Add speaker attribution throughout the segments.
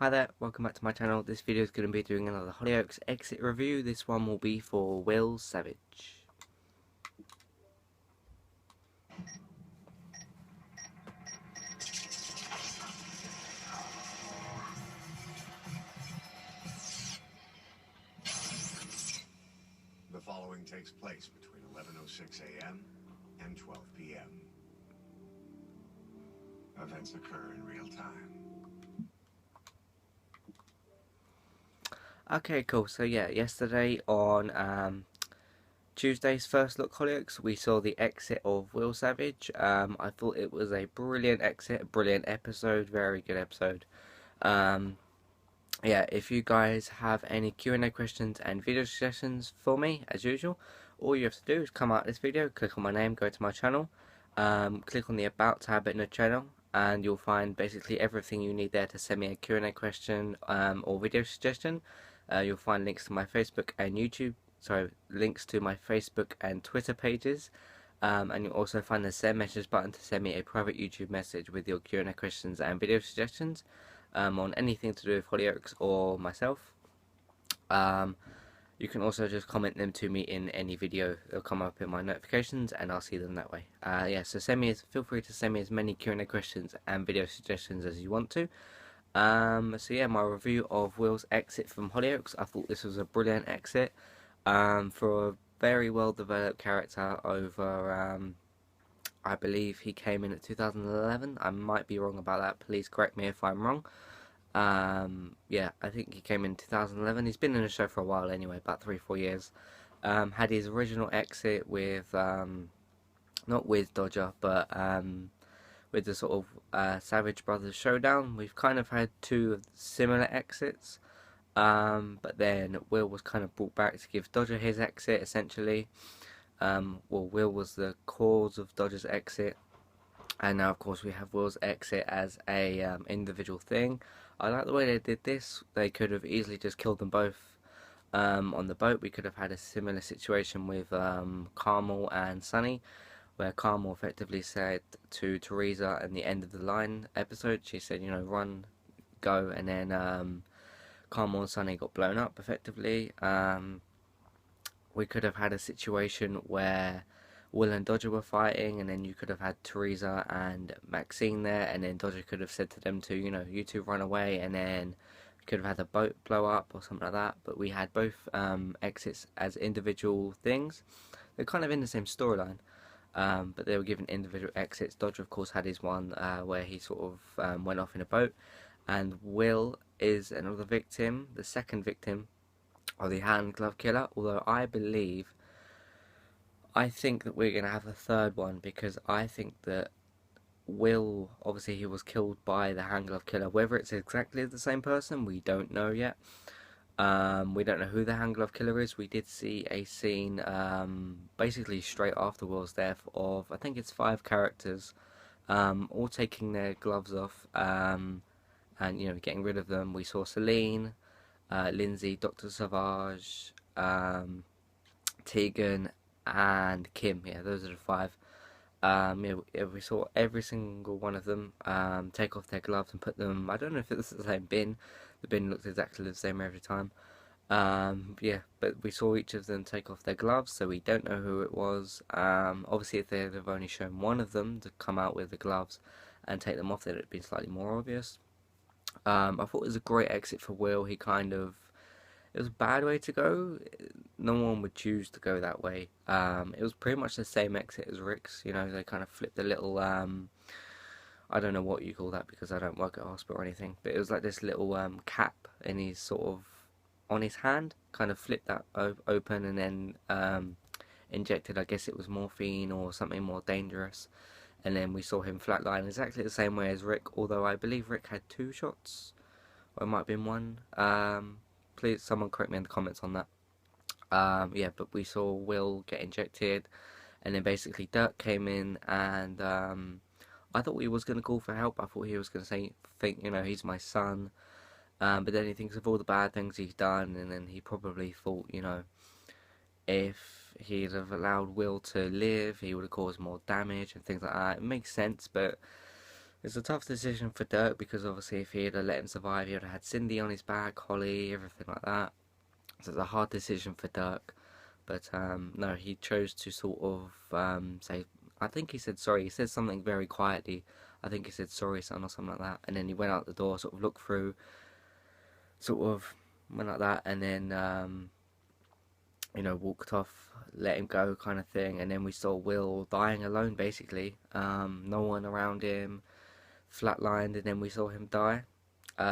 Speaker 1: Hi there, welcome back to my channel. This video is going to be doing another Hollyoaks exit review. This one will be for Will Savage.
Speaker 2: The following takes place between 11:06 a.m. and 12 p.m. Events occur in real time.
Speaker 1: Okay, cool. So yeah, yesterday on Tuesday's first look Hollyoaks, we saw the exit of Will Savage. I thought it was a brilliant exit, a brilliant episode, very good episode. Um, yeah, if you guys have any Q&A questions and video suggestions for me, as usual, all you have to do is come out this video, click on my name, go to my channel, click on the About tab in the channel, and you'll find basically everything you need there to send me a Q&A question or video suggestion. You'll find links to my Facebook and YouTube, sorry, links to my Facebook and Twitter pages, and you'll also find the send message button to send me a private YouTube message with your Q&A questions and video suggestions on anything to do with Hollyoaks or myself. You can also just comment them to me in any video. They'll come up in my notifications and I'll see them that way. Yeah, so feel free to send me as many Q&A questions and video suggestions as you want to. So yeah, my review of Will's exit from Hollyoaks. I thought this was a brilliant exit for a very well developed character over, I believe he came in at 2011. I might be wrong about that. Please correct me if I'm wrong. Yeah, I think he came in 2011. He's been in the show for a while anyway, about 3-4 years. Had his original exit with, not with Dodger, but with the sort of Savage Brothers showdown. We've kind of had two similar exits, but then Will was kind of brought back to give Dodger his exit, essentially. Well, Will was the cause of Dodger's exit, and now of course we have Will's exit as a individual thing. I like the way they did this. They could have easily just killed them both on the boat. We could have had a similar situation with Carmel and Sunny, where Carmel effectively said to Teresa at the end of the line episode, she said, you know, run, go, and then Carmel and Sunny got blown up effectively. We could have had a situation where Will and Dodger were fighting, and then you could have had Teresa and Maxine there, and then Dodger could have said to them to, you know, you two run away, and then could have had the boat blow up or something like that. But we had both exits as individual things. They're kind of in the same storyline, but they were given individual exits. Dodger, of course, had his one where he sort of went off in a boat, and Will is another victim, the second victim of the hand glove killer, although I think that we're going to have a third one, because I think that Will, obviously he was killed by the hand glove killer. Whether it's exactly the same person, we don't know yet. We don't know who the hand glove killer is. We did see a scene basically straight after Will's death of, I think it's 5 characters, all taking their gloves off and, you know, getting rid of them. We saw Celine, Lindsay, Dr. Savage, Tegan, and Kim. Yeah, those are the 5. Yeah, we saw every single one of them take off their gloves and put them. I don't know if it was the same bin. The bin looked exactly the same every time. Yeah, but we saw each of them take off their gloves, so we don't know who it was. Obviously, if they'd have only shown one of them to come out with the gloves and take them off, then it'd been slightly more obvious. I thought it was a great exit for Will. He kind of, it was a bad way to go. No one would choose to go that way. It was pretty much the same exit as Rick's. You know, they kind of flipped a little. I don't know what you call that because I don't work at a hospital or anything. But it was like this little cap in his sort of on his hand. Kind of flipped that open and then injected. I guess it was morphine or something more dangerous. And then we saw him flatline exactly the same way as Rick. Although I believe Rick had 2 shots, or it might have been 1. Please, someone correct me in the comments on that. Yeah, but we saw Will get injected, and then basically Dirk came in, and I thought he was going to call for help. I thought he was going to think, you know, he's my son. But then he thinks of all the bad things he's done, and then he probably thought, you know, if he'd have allowed Will to live, he would have caused more damage and things like that. It makes sense, but It's a tough decision for Dirk because obviously if he had let him survive, he would have had Cindy on his back, Holly, everything like that. So it's a hard decision for Dirk. But no, he chose to sort of say, I think he said sorry. He said something very quietly. I think he said sorry, son, or something like that. And then he went out the door, sort of looked through, sort of went like that, and then walked off, let him go, kind of thing. And then we saw Will dying alone, basically. No one around him, flatlined, and then we saw him die.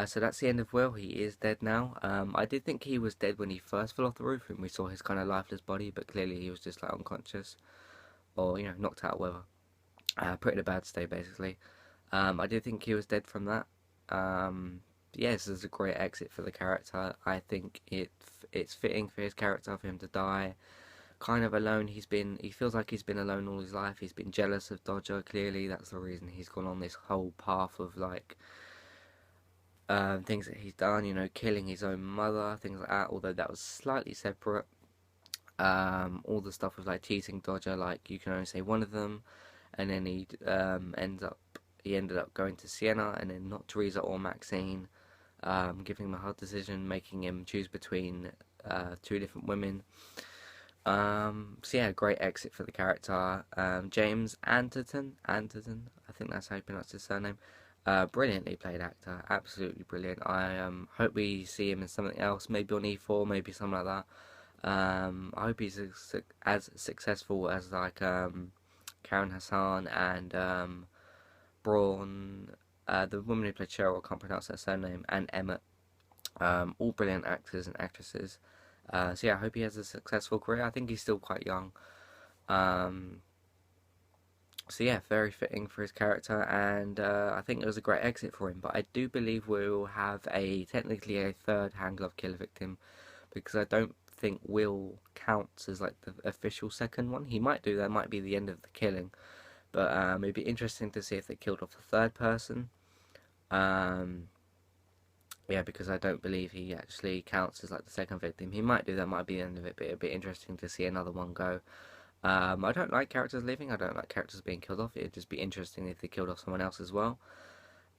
Speaker 1: So that's the end of Will. He is dead now. I did think he was dead when he first fell off the roof and we saw his kind of lifeless body, but clearly he was just like unconscious or knocked out, whatever. Put in a bad state, basically. I did think he was dead from that. Yeah, this is a great exit for the character. I think it's fitting for his character for him to die kind of alone. He feels like he's been alone all his life. He's been jealous of Dodger. Clearly, that's the reason he's gone on this whole path of like things that he's done, killing his own mother, things like that, although that was slightly separate. All the stuff with like cheating Dodger, like you can only say one of them, and then he ended up going to Sienna, and then not Teresa or Maxine, giving him a hard decision, making him choose between two different women. So yeah, great exit for the character. James Anderton, I think that's how you pronounce his surname. Brilliantly played actor, absolutely brilliant. I hope we see him in something else, maybe on E4, maybe something like that. I hope he's as successful as like Karen Hassan and Braun, the woman who played Cheryl, I can't pronounce her surname, and Emmett. All brilliant actors and actresses. So yeah, I hope he has a successful career. I think he's still quite young. Um, so yeah, very fitting for his character, and I think it was a great exit for him. But I do believe we'll have technically a third hand glove killer victim, because I don't think Will counts as like the official second one. He might do. That might be the end of the killing, but it'd be interesting to see if they killed off the third person. Um, yeah, because I don't believe he actually counts as like the second victim. He might do. That might be the end of it, but it'd be interesting to see another one go. I don't like characters leaving. I don't like characters being killed off. It'd just be interesting if they killed off someone else as well.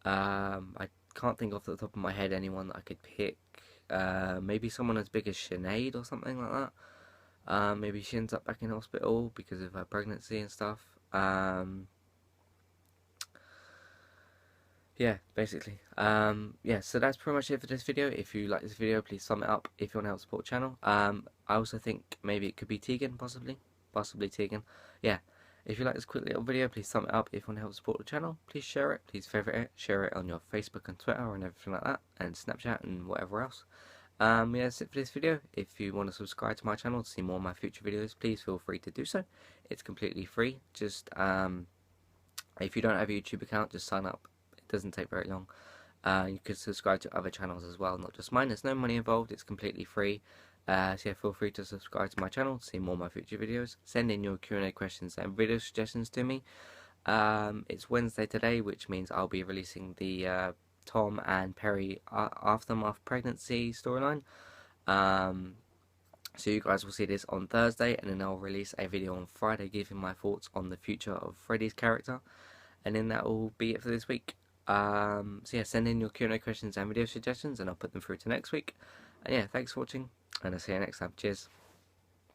Speaker 1: I can't think off the top of my head anyone that I could pick. Maybe someone as big as Sinead or something like that. Maybe she ends up back in hospital because of her pregnancy and stuff. Yeah, basically. Yeah, so that's pretty much it for this video. If you like this video, please thumb it up if you want to help support the channel. I also think maybe it could be Tegan, possibly Tegan. Yeah, if you like this quick little video, please thumb it up. If you want to help support the channel, please share it, please favourite it, share it on your Facebook and Twitter and everything like that, and Snapchat and whatever else. Yeah, that's it for this video. If you want to subscribe to my channel to see more of my future videos, please feel free to do so. It's completely free. Just if you don't have a YouTube account, just sign up. It doesn't take very long. You can subscribe to other channels as well, not just mine. There's no money involved. It's completely free. So yeah, feel free to subscribe to my channel to see more of my future videos. Send in your Q&A questions and video suggestions to me. It's Wednesday today, which means I'll be releasing the Tom and Perry aftermath pregnancy storyline. So you guys will see this on Thursday, and then I'll release a video on Friday giving my thoughts on the future of Freddy's character, and then that will be it for this week. So yeah, send in your Q&A questions and video suggestions, and I'll put them through to next week. And yeah, thanks for watching, and I'll see you next time. Cheers.